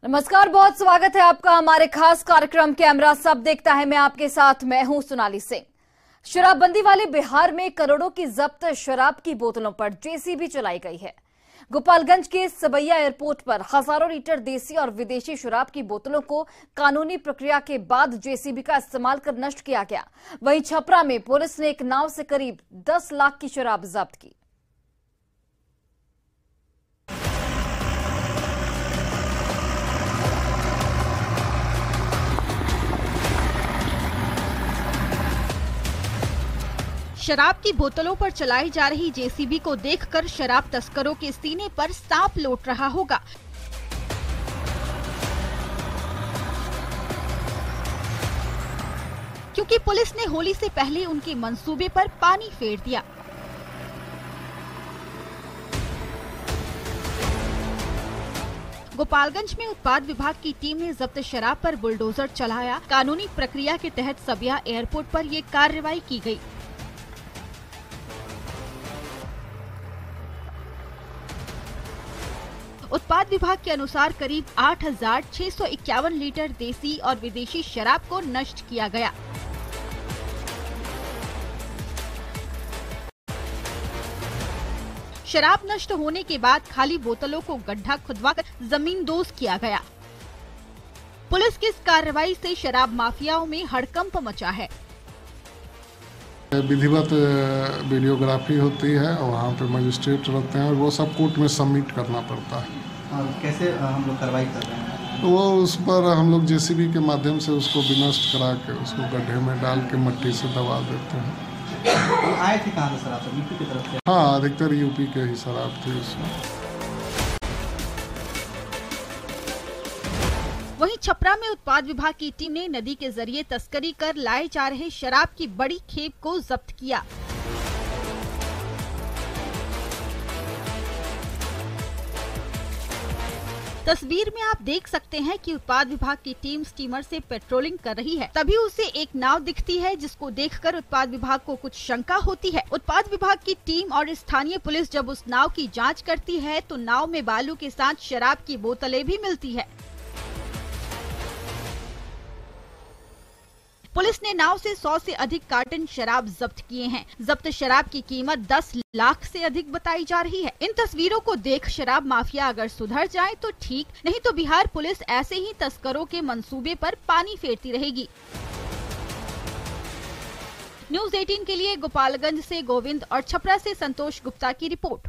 नमस्कार, बहुत स्वागत है आपका हमारे खास कार्यक्रम कैमरा सब देखता है। मैं आपके साथ हूं सोनाली सिंह। शराबबंदी वाले बिहार में करोड़ों की जब्त शराब की बोतलों पर जेसीबी चलाई गई है। गोपालगंज के सबैया एयरपोर्ट पर हजारों लीटर देसी और विदेशी शराब की बोतलों को कानूनी प्रक्रिया के बाद जेसीबी का इस्तेमाल कर नष्ट किया गया। वहीं छपरा में पुलिस ने एक नाव से करीब 10 लाख की शराब जब्त की। शराब की बोतलों पर चलाई जा रही जेसीबी को देखकर शराब तस्करों के सीने पर सांप लौट रहा होगा। क्योंकि पुलिस ने होली से पहले उनके मंसूबे पर पानी फेर दिया। गोपालगंज में उत्पाद विभाग की टीम ने जब्त शराब पर बुलडोजर चलाया। कानूनी प्रक्रिया के तहत सबैया एयरपोर्ट पर ये कार्रवाई की गई। उत्पाद विभाग के अनुसार करीब 8,651 लीटर देसी और विदेशी शराब को नष्ट किया गया। शराब नष्ट होने के बाद खाली बोतलों को गड्ढा खुदवाकर जमींदोज किया गया। पुलिस की इस कार्रवाई से शराब माफियाओं में हड़कंप मचा है। विधिवत वीडियोग्राफी होती है और वहाँ पे मजिस्ट्रेट रहते हैं और वो सब कोर्ट में सबमिट करना पड़ता है। कैसे हम लोग कार्रवाई कर रहे हैं? तो वो उस पर हम लोग जेसीबी के माध्यम से उसको विनष्ट करा के उसको गड्ढे में डाल के मट्टी से दबा देते हैं। तो आए थे कहाँ से शराब? सब यूपी की तरफ से? हाँ, अधिकतर यूपी के ही शराब थी उसमें। वहीं छपरा में उत्पाद विभाग की टीम ने नदी के जरिए तस्करी कर लाए जा रहे शराब की बड़ी खेप को जब्त किया। तस्वीर में आप देख सकते हैं कि उत्पाद विभाग की टीम स्टीमर से पेट्रोलिंग कर रही है। तभी उसे एक नाव दिखती है जिसको देखकर उत्पाद विभाग को कुछ शंका होती है। उत्पाद विभाग की टीम और स्थानीय पुलिस जब उस नाव की जांच करती है तो नाव में बालू के साथ शराब की बोतलें भी मिलती है। पुलिस ने नाव से 100 से अधिक कार्टन शराब जब्त किए हैं। जब्त शराब की कीमत 10 लाख से अधिक बताई जा रही है। इन तस्वीरों को देख शराब माफिया अगर सुधर जाए तो ठीक, नहीं तो बिहार पुलिस ऐसे ही तस्करों के मंसूबे पर पानी फेरती रहेगी। न्यूज़ 18 के लिए गोपालगंज से गोविंद और छपरा से संतोष गुप्ता की रिपोर्ट।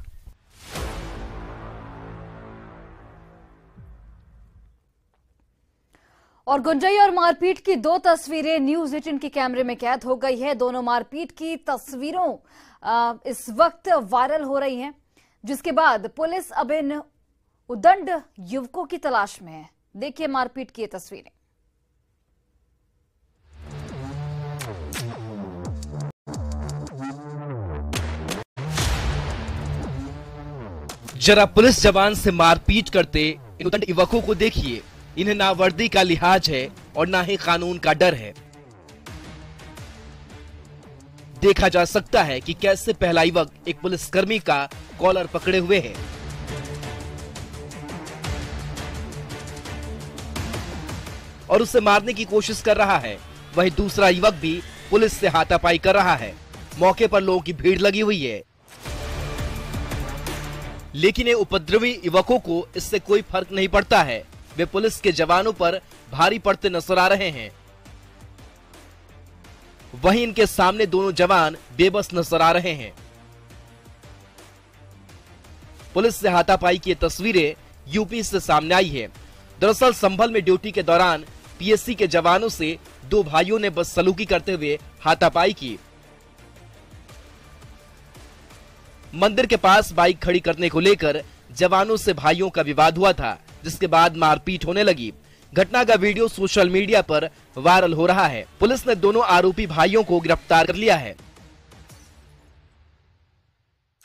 और गुंजई और मारपीट की 2 तस्वीरें न्यूज़ 18 के कैमरे में कैद हो गई है। दोनों मारपीट की तस्वीरों इस वक्त वायरल हो रही हैं, जिसके बाद पुलिस अब इन उदंड युवकों की तलाश में है। देखिए मारपीट की ये तस्वीरें। जरा पुलिस जवान से मारपीट करते इन उदंड युवकों को देखिए। इन्हें ना वर्दी का लिहाज है और ना ही कानून का डर है। देखा जा सकता है कि कैसे पहला युवक एक पुलिसकर्मी का कॉलर पकड़े हुए है और उसे मारने की कोशिश कर रहा है। वहीं दूसरा युवक भी पुलिस से हाथापाई कर रहा है। मौके पर लोगों की भीड़ लगी हुई है, लेकिन ये उपद्रवी युवकों को इससे कोई फर्क नहीं पड़ता है। वे पुलिस के जवानों पर भारी पड़ते नजर आ रहे हैं। वहीं इनके सामने दोनों जवान बेबस नजर आ रहे हैं। पुलिस से हाथापाई की तस्वीरें यूपी से सामने आई है। दरअसल संभल में ड्यूटी के दौरान पीएससी के जवानों से 2 भाइयों ने बदसलूकी करते हुए हाथापाई की। मंदिर के पास बाइक खड़ी करने को लेकर जवानों से भाइयों का विवाद हुआ था, जिसके बाद मारपीट होने लगी। घटना का वीडियो सोशल मीडिया पर वायरल हो रहा है। पुलिस ने दोनों आरोपी भाइयों को गिरफ्तार कर लिया है।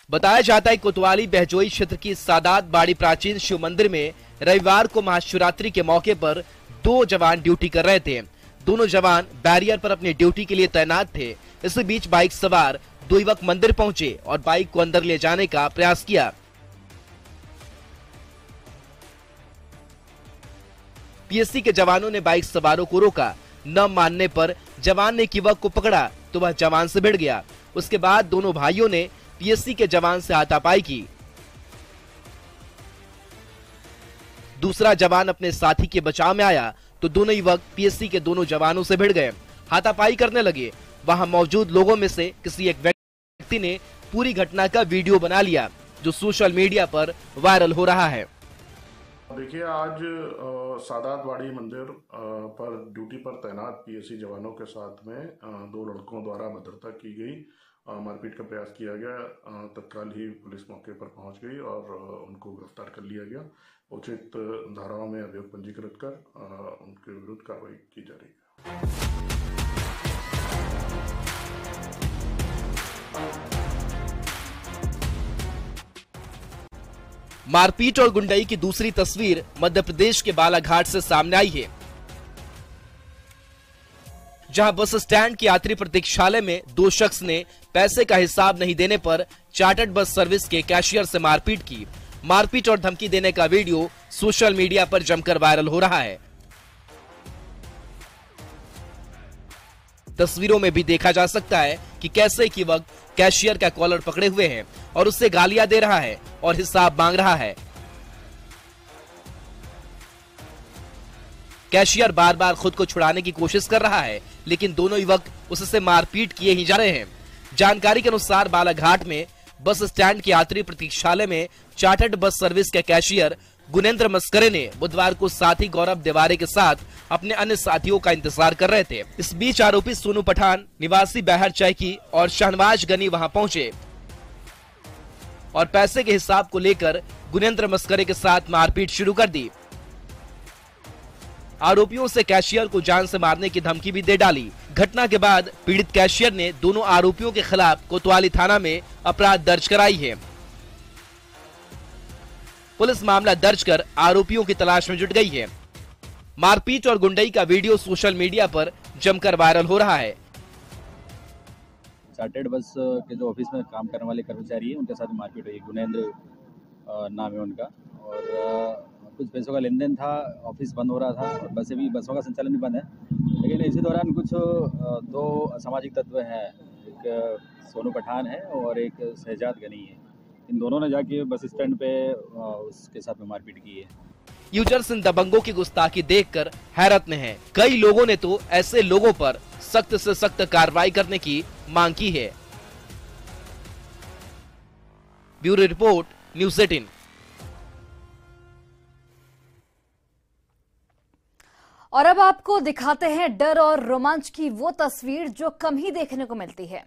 बताया जाता है कोतवाली बहजोई क्षेत्र की सादात बाड़ी प्राचीन शिव मंदिर में रविवार को महाशिवरात्रि के मौके पर 2 जवान ड्यूटी कर रहे थे। दोनों जवान बैरियर पर अपनी ड्यूटी के लिए तैनात थे। इसी बीच बाइक सवार 2 युवक मंदिर पहुंचे और बाइक को अंदर ले जाने का प्रयास किया। पीएससी के जवानों ने बाइक सवारों को रोका। न मानने पर जवान ने एक युवक को पकड़ा तो वह जवान से भिड़ गया। उसके बाद दोनों भाइयों ने पीएससी के जवान से हाथापाई की। दूसरा जवान अपने साथी के बचाव में आया तो दोनों युवक पीएससी के दोनों जवानों से भिड़ गए, हाथापाई करने लगे। वहां मौजूद लोगों में से किसी एक व्यक्ति ने पूरी घटना का वीडियो बना लिया जो सोशल मीडिया पर वायरल हो रहा है। देखिए, आज सादात वाड़ी मंदिर पर ड्यूटी पर तैनात पीएससी जवानों के साथ में दो लड़कों द्वारा भद्रता की गई, मारपीट का प्रयास किया गया। तत्काल ही पुलिस मौके पर पहुंच गई और उनको गिरफ्तार कर लिया गया। उचित धाराओं में अभियोग पंजीकृत कर उनके विरुद्ध कार्रवाई की जा रही है। मारपीट और गुंडाई की दूसरी तस्वीर मध्य प्रदेश के बालाघाट से सामने आई है, जहां बस स्टैंड की यात्री प्रतीक्षालय में दो शख्स ने पैसे का हिसाब नहीं देने पर चार्टर्ड बस सर्विस के कैशियर से मारपीट की। मारपीट और धमकी देने का वीडियो सोशल मीडिया पर जमकर वायरल हो रहा है। तस्वीरों में भी देखा जा सकता है कि कैसे एक युवक कैशियर का कॉलर पकड़े हुए हैं और उससे गालियां दे रहा है और हिसाब मांग रहा है। कैशियर बार बार खुद को छुड़ाने की कोशिश कर रहा है, लेकिन दोनों युवक उससे मारपीट किए ही जा रहे हैं। जानकारी के अनुसार बालाघाट में बस स्टैंड की यात्री प्रतीक्षालय में चार्टर्ड बस सर्विस के कैशियर गुनेंद्र मस्करे ने बुधवार को साथी गौरव देवारे के साथ अपने अन्य साथियों का इंतजार कर रहे थे। इस बीच आरोपी सोनू पठान निवासी बहर चैकी और शहनवाज गनी वहां पहुंचे और पैसे के हिसाब को लेकर गुनेंद्र मस्करे के साथ मारपीट शुरू कर दी। आरोपियों से कैशियर को जान से मारने की धमकी भी दे डाली। घटना के बाद पीड़ित कैशियर ने दोनों आरोपियों के खिलाफ कोतवाली थाना में अपराध दर्ज कराई है। पुलिस मामला दर्ज कर आरोपियों की तलाश में जुट गई है। मारपीट और गुंडई का वीडियो सोशल मीडिया पर जमकर वायरल हो रहा है। चार्टर्ड बस के जो ऑफिस में काम करने वाले कर्मचारी हैं उनके साथ मारपीट हुई। गुनेंद्र नाम है उनका, और कुछ पैसों का लेन देन था। ऑफिस बंद हो रहा था और बसों का संचालन भी बंद है। लेकिन इसी दौरान कुछ दो असामाजिक तत्व हैं, एक सोनू पठान है और एक शहजाद गनी है। इन दोनों ने जाके बस स्टैंड पे उसके साथ में मारपीट की है। यूजर्स इन दबंगों की गुस्ताखी देखकर हैरत में हैं। कई लोगों ने तो ऐसे लोगों पर सख्त से सख्त कार्रवाई करने की मांग की है। Bureau report, news 18। और अब आपको दिखाते हैं डर और रोमांच की वो तस्वीर जो कम ही देखने को मिलती है।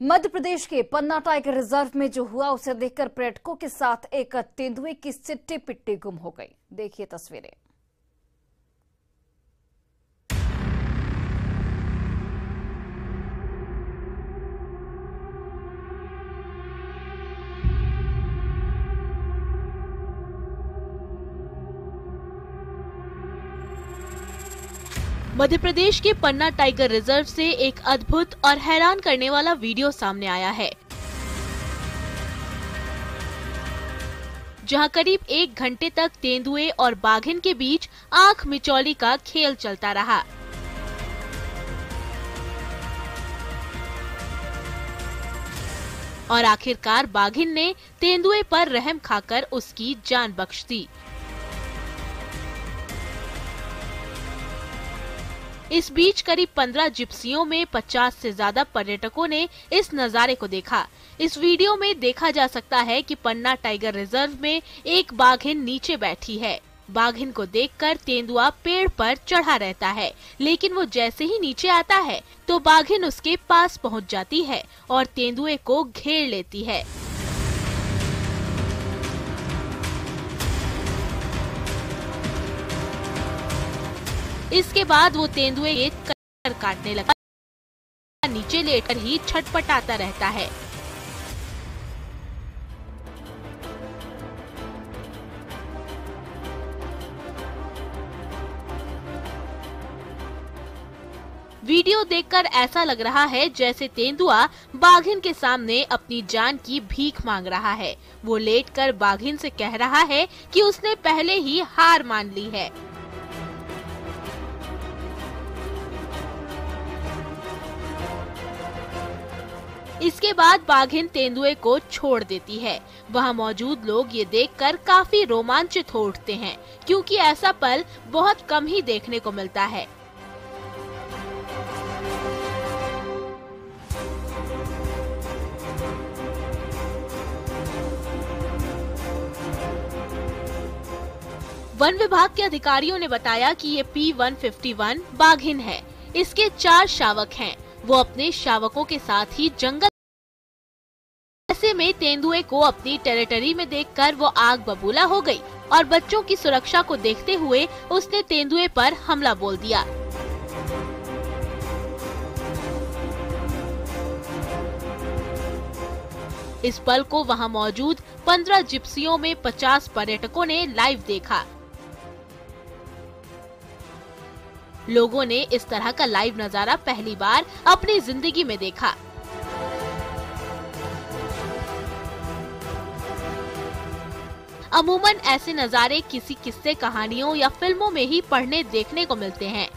मध्य प्रदेश के पन्ना टाइगर रिजर्व में जो हुआ उसे देखकर पर्यटकों के साथ एक तेंदुए की सिट्टी पिट्टी गुम हो गई। देखिए तस्वीरें। मध्य प्रदेश के पन्ना टाइगर रिजर्व से एक अद्भुत और हैरान करने वाला वीडियो सामने आया है, जहां करीब 1 घंटे तक तेंदुए और बाघिन के बीच आंख मिचौली का खेल चलता रहा। और आखिरकार बाघिन ने तेंदुए पर रहम खाकर उसकी जान बख्श दी। इस बीच करीब 15 जिप्सियों में 50 से ज्यादा पर्यटकों ने इस नजारे को देखा। इस वीडियो में देखा जा सकता है कि पन्ना टाइगर रिजर्व में एक बाघिन नीचे बैठी है। बाघिन को देखकर तेंदुआ पेड़ पर चढ़ा रहता है, लेकिन वो जैसे ही नीचे आता है तो बाघिन उसके पास पहुंच जाती है और तेंदुए को घेर लेती है। इसके बाद वो तेंदुए ये कर काटने लगा, नीचे लेटकर ही छटपटाता रहता है। वीडियो देखकर ऐसा लग रहा है जैसे तेंदुआ बाघिन के सामने अपनी जान की भीख मांग रहा है। वो लेटकर बाघिन से कह रहा है कि उसने पहले ही हार मान ली है। इसके बाद बाघिन तेंदुए को छोड़ देती है। वहां मौजूद लोग ये देखकर काफी रोमांचित हो उठते हैं, क्योंकि ऐसा पल बहुत कम ही देखने को मिलता है। वन विभाग के अधिकारियों ने बताया कि ये P151 बाघिन है। इसके 4 शावक हैं। वो अपने शावकों के साथ ही जंगल, ऐसे में तेंदुए को अपनी टेरिटरी में देखकर वो आग बबूला हो गई और बच्चों की सुरक्षा को देखते हुए उसने तेंदुए पर हमला बोल दिया। इस पल को वहां मौजूद 15 जिप्सियों में 50 पर्यटकों ने लाइव देखा। लोगों ने इस तरह का लाइव नजारा पहली बार अपनी जिंदगी में देखा। अमूमन ऐसे नजारे किसी किस्से, कहानियों या फिल्मों में ही पढ़ने देखने को मिलते हैं,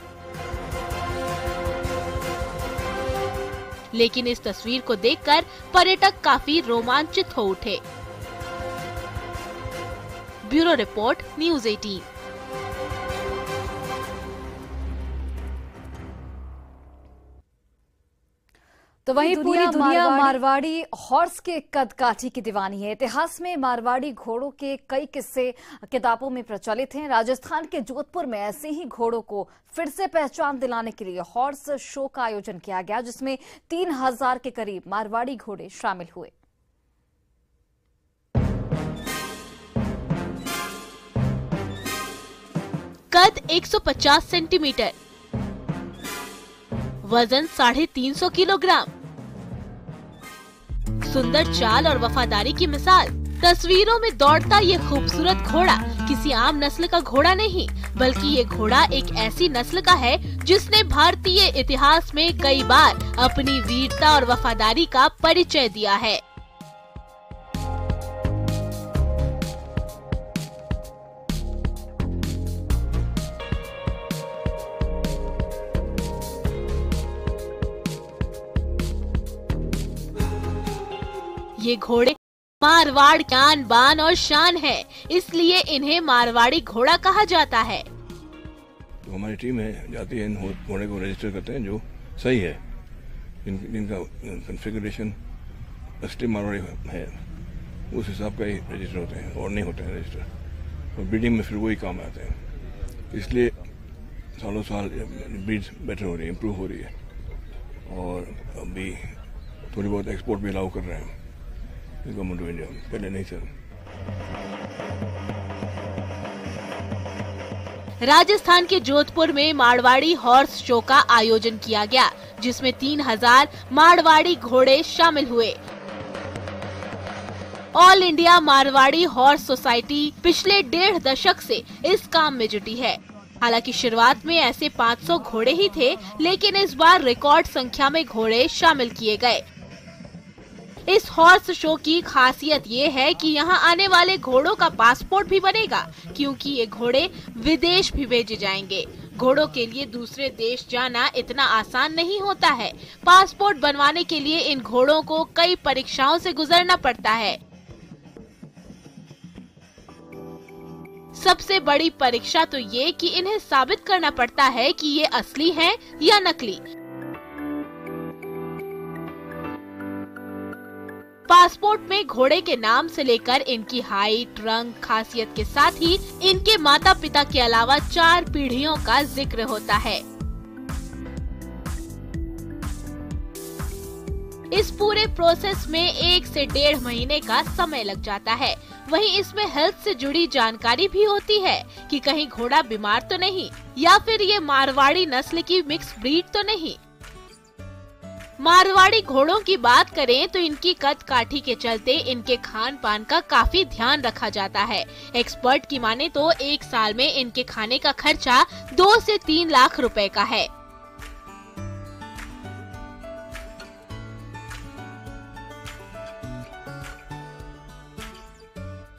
लेकिन इस तस्वीर को देखकर पर्यटक काफी रोमांचित हो उठे। Bureau report, news 18। तो वहीं पूरी दुनिया मारवाड़ी हॉर्स के कद काठी की दीवानी है। इतिहास में मारवाड़ी घोड़ों के कई किस्से किताबों में प्रचलित हैं। राजस्थान के जोधपुर में ऐसे ही घोड़ों को फिर से पहचान दिलाने के लिए हॉर्स शो का आयोजन किया गया, जिसमें 3000 के करीब मारवाड़ी घोड़े शामिल हुए। कद 150 सेंटीमीटर, वजन 350 किलोग्राम, सुंदर चाल और वफादारी की मिसाल। तस्वीरों में दौड़ता ये खूबसूरत घोड़ा किसी आम नस्ल का घोड़ा नहीं, बल्कि ये घोड़ा एक ऐसी नस्ल का है जिसने भारतीय इतिहास में कई बार अपनी वीरता और वफादारी का परिचय दिया है। ये घोड़े मारवाड़ की आन बान और शान है, इसलिए इन्हें मारवाड़ी घोड़ा कहा जाता है। तो हमारी टीम है जाती है, इन घोड़े को रजिस्टर करते हैं जो सही है, जिनका कॉन्फ़िगरेशन असली मारवाड़ी है, उस हिसाब का ही रजिस्टर होते हैं और नहीं होते हैं रजिस्टर। तो ब्रीडिंग में फिर वही काम आते हैं। इसलिए सालों साल ब्रीड बेटर हो रही है, इम्प्रूव हो रही है, और अभी थोड़ी बहुत एक्सपोर्ट भी अलाउ कर रहे हैं गवर्नमेंट ऑफ इंडिया, पहले नहीं था। राजस्थान के जोधपुर में मारवाड़ी हॉर्स शो का आयोजन किया गया, जिसमें 3000 मारवाड़ी घोड़े शामिल हुए। All India Marwari horse society पिछले 1.5 दशक से इस काम में जुटी है। हालांकि शुरुआत में ऐसे 500 घोड़े ही थे, लेकिन इस बार रिकॉर्ड संख्या में घोड़े शामिल किए गए। इस हॉर्स शो की खासियत ये है कि यहाँ आने वाले घोड़ों का पासपोर्ट भी बनेगा, क्योंकि ये घोड़े विदेश भी भेजे जाएंगे। घोड़ों के लिए दूसरे देश जाना इतना आसान नहीं होता है। पासपोर्ट बनवाने के लिए इन घोड़ों को कई परीक्षाओं से गुजरना पड़ता है। सबसे बड़ी परीक्षा तो ये कि इन्हें साबित करना पड़ता है कि ये असली हैं या नकली। पासपोर्ट में घोड़े के नाम से लेकर इनकी हाइट, रंग, खासियत के साथ ही इनके माता पिता के अलावा 4 पीढ़ियों का जिक्र होता है। इस पूरे प्रोसेस में 1 से 1.5 महीने का समय लग जाता है। वहीं इसमें हेल्थ से जुड़ी जानकारी भी होती है कि कहीं घोड़ा बीमार तो नहीं, या फिर ये मारवाड़ी नस्ल की मिक्स ब्रीड तो नहीं। मारवाड़ी घोड़ों की बात करें तो इनकी कद काठी के चलते इनके खान पान का काफी ध्यान रखा जाता है। एक्सपर्ट की माने तो 1 साल में इनके खाने का खर्चा 2 से 3 लाख रुपए का है।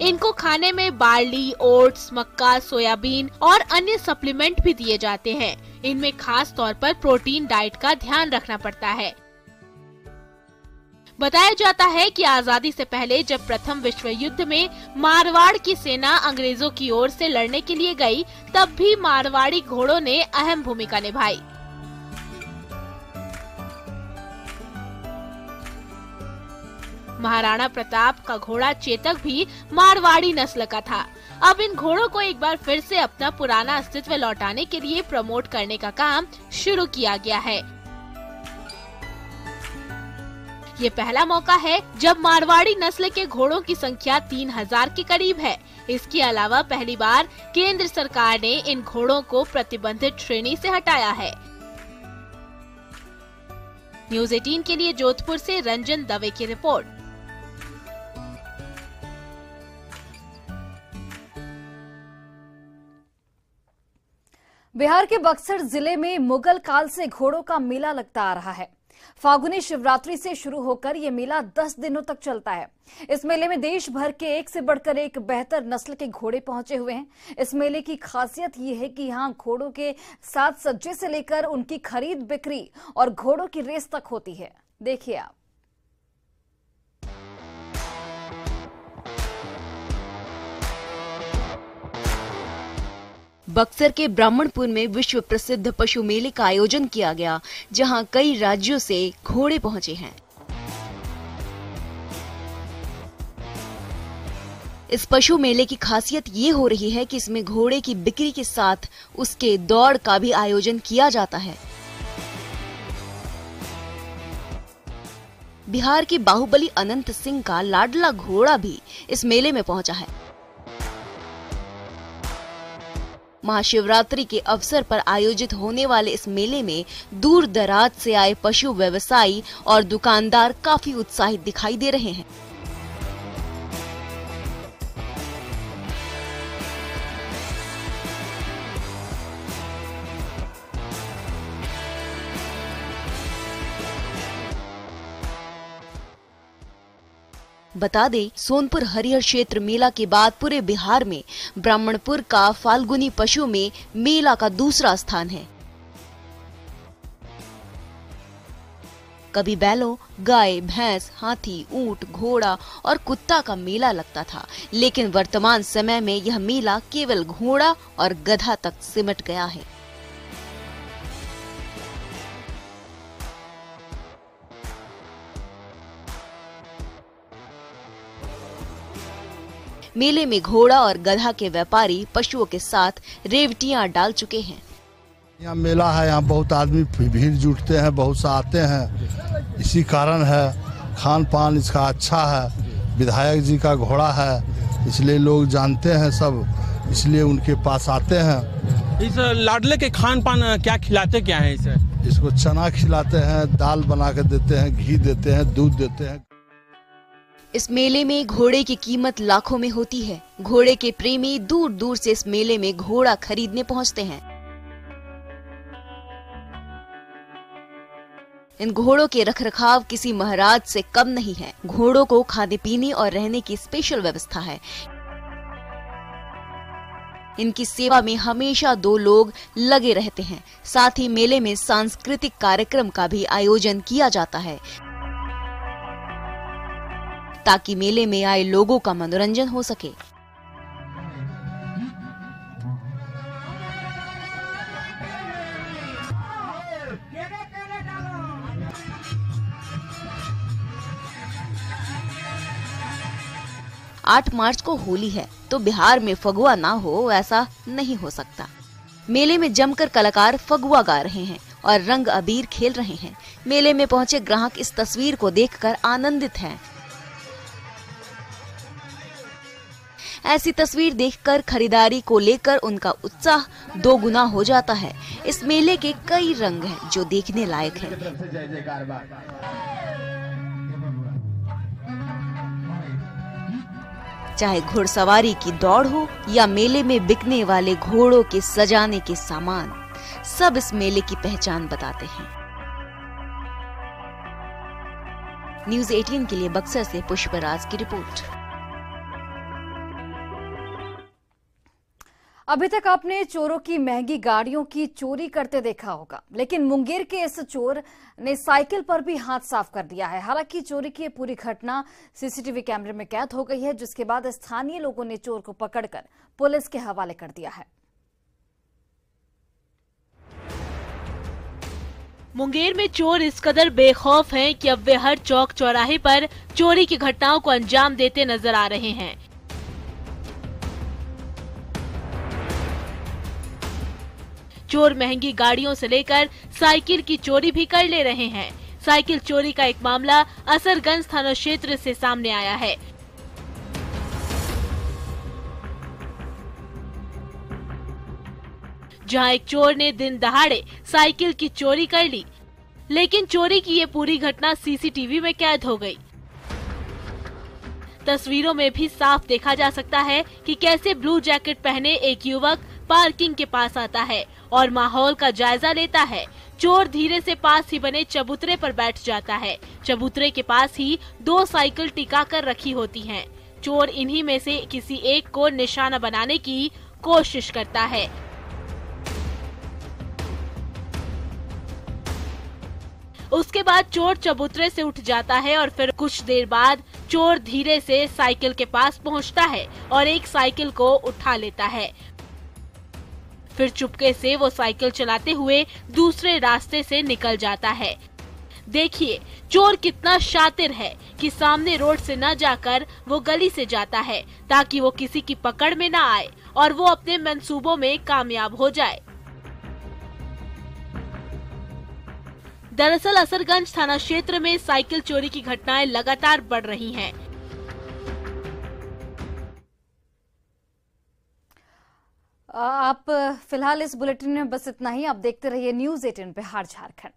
इनको खाने में बार्ली, ओट्स, मक्का, सोयाबीन और अन्य सप्लीमेंट भी दिए जाते हैं। इनमें खास तौर पर प्रोटीन डाइट का ध्यान रखना पड़ता है। बताया जाता है कि आजादी से पहले जब प्रथम विश्व युद्ध में मारवाड़ की सेना अंग्रेजों की ओर से लड़ने के लिए गई, तब भी मारवाड़ी घोड़ों ने अहम भूमिका निभाई। महाराणा प्रताप का घोड़ा चेतक भी मारवाड़ी नस्ल का था। अब इन घोड़ों को एक बार फिर से अपना पुराना अस्तित्व लौटाने के लिए प्रमोट करने का काम शुरू किया गया है। ये पहला मौका है जब मारवाड़ी नस्ल के घोड़ों की संख्या 3000 के करीब है। इसके अलावा पहली बार केंद्र सरकार ने इन घोड़ों को प्रतिबंधित श्रेणी से हटाया है। न्यूज़ 18 के लिए जोधपुर से रंजन दवे की रिपोर्ट। बिहार के बक्सर जिले में मुगल काल से घोड़ों का मेला लगता आ रहा है। फागुनी शिवरात्रि से शुरू होकर ये मेला 10 दिनों तक चलता है। इस मेले में देश भर के एक से बढ़कर एक बेहतर नस्ल के घोड़े पहुंचे हुए हैं। इस मेले की खासियत ये है कि यहाँ घोड़ों के साज सज्जे से लेकर उनकी खरीद बिक्री और घोड़ों की रेस तक होती है। देखिए आप। बक्सर के ब्राह्मणपुर में विश्व प्रसिद्ध पशु मेले का आयोजन किया गया, जहां कई राज्यों से घोड़े पहुंचे हैं। इस पशु मेले की खासियत ये हो रही है कि इसमें घोड़े की बिक्री के साथ उसके दौड़ का भी आयोजन किया जाता है। बिहार के बाहुबली अनंत सिंह का लाडला घोड़ा भी इस मेले में पहुंचा है। महाशिवरात्रि के अवसर पर आयोजित होने वाले इस मेले में दूर दराज से आए पशु व्यवसायी और दुकानदार काफी उत्साहित दिखाई दे रहे हैं। बता दें, सोनपुर हरिहर क्षेत्र मेला के बाद पूरे बिहार में ब्राह्मणपुर का फाल्गुनी पशु में मेला का दूसरा स्थान है। कभी बैलों, गाय, भैंस, हाथी, ऊंट, घोड़ा और कुत्ता का मेला लगता था, लेकिन वर्तमान समय में यह मेला केवल घोड़ा और गधा तक सिमट गया है। मेले में घोड़ा और गधा के व्यापारी पशुओं के साथ रेवटियां डाल चुके हैं। यहाँ मेला है, यहाँ बहुत आदमी भीड़ जुटते हैं, बहुत से आते हैं। इसी कारण है, खान पान इसका अच्छा है। विधायक जी का घोड़ा है, इसलिए लोग जानते हैं सब, इसलिए उनके पास आते हैं। इस लाडले के खान पान क्या खिलाते क्या है इसे? इसको चना खिलाते हैं, दाल बना के देते हैं, घी देते हैं, दूध देते हैं। इस मेले में घोड़े की कीमत लाखों में होती है। घोड़े के प्रेमी दूर दूर से इस मेले में घोड़ा खरीदने पहुंचते हैं। इन घोड़ों के रखरखाव किसी महाराज से कम नहीं है। घोड़ों को खाने पीने और रहने की स्पेशल व्यवस्था है। इनकी सेवा में हमेशा 2 लोग लगे रहते हैं। साथ ही मेले में सांस्कृतिक कार्यक्रम का भी आयोजन किया जाता है, ताकि मेले में आए लोगों का मनोरंजन हो सके। आठ मार्च को होली है, तो बिहार में फगुआ ना हो ऐसा नहीं हो सकता। मेले में जमकर कलाकार फगुआ गा रहे हैं और रंग अबीर खेल रहे हैं। मेले में पहुंचे ग्राहक इस तस्वीर को देखकर आनंदित हैं। ऐसी तस्वीर देखकर खरीदारी को लेकर उनका उत्साह 2 गुना हो जाता है। इस मेले के कई रंग हैं जो देखने लायक हैं। चाहे घुड़सवारी की दौड़ हो या मेले में बिकने वाले घोड़ों के सजाने के सामान, सब इस मेले की पहचान बताते हैं। न्यूज़ 18 के लिए बक्सर से पुष्पराज की रिपोर्ट। अभी तक आपने चोरों की महंगी गाड़ियों की चोरी करते देखा होगा, लेकिन मुंगेर के इस चोर ने साइकिल पर भी हाथ साफ कर दिया है। हालांकि चोरी की पूरी घटना सीसीटीवी कैमरे में कैद हो गई है, जिसके बाद स्थानीय लोगों ने चोर को पकड़कर पुलिस के हवाले कर दिया है। मुंगेर में चोर इस कदर बेखौफ हैं कि अब वे हर चौक चौराहे पर चोरी की घटनाओं को अंजाम देते नजर आ रहे हैं। चोर महंगी गाड़ियों से लेकर साइकिल की चोरी भी कर ले रहे हैं। साइकिल चोरी का एक मामला असरगंज थाना क्षेत्र से सामने आया है। जहां एक चोर ने दिन दहाड़े साइकिल की चोरी कर ली, लेकिन चोरी की ये पूरी घटना सीसीटीवी में कैद हो गई। तस्वीरों में भी साफ देखा जा सकता है कि कैसे ब्लू जैकेट पहने एक युवक पार्किंग के पास आता है और माहौल का जायजा लेता है। चोर धीरे से पास ही बने चबूतरे पर बैठ जाता है। चबूतरे के पास ही 2 साइकिल टिका कर रखी होती हैं। चोर इन्हीं में से किसी एक को निशाना बनाने की कोशिश करता है। उसके बाद चोर चबूतरे से उठ जाता है और फिर कुछ देर बाद चोर धीरे से साइकिल के पास पहुंचता है और एक साइकिल को उठा लेता है। फिर चुपके से वो साइकिल चलाते हुए दूसरे रास्ते से निकल जाता है। देखिए चोर कितना शातिर है कि सामने रोड से न जाकर वो गली से जाता है ताकि वो किसी की पकड़ में न आए और वो अपने मंसूबों में कामयाब हो जाए। दरअसल असरगंज थाना क्षेत्र में साइकिल चोरी की घटनाएं लगातार बढ़ रही हैं। आप फिलहाल इस बुलेटिन में बस इतना ही। आप देखते रहिए न्यूज़ 18 बिहार झारखंड।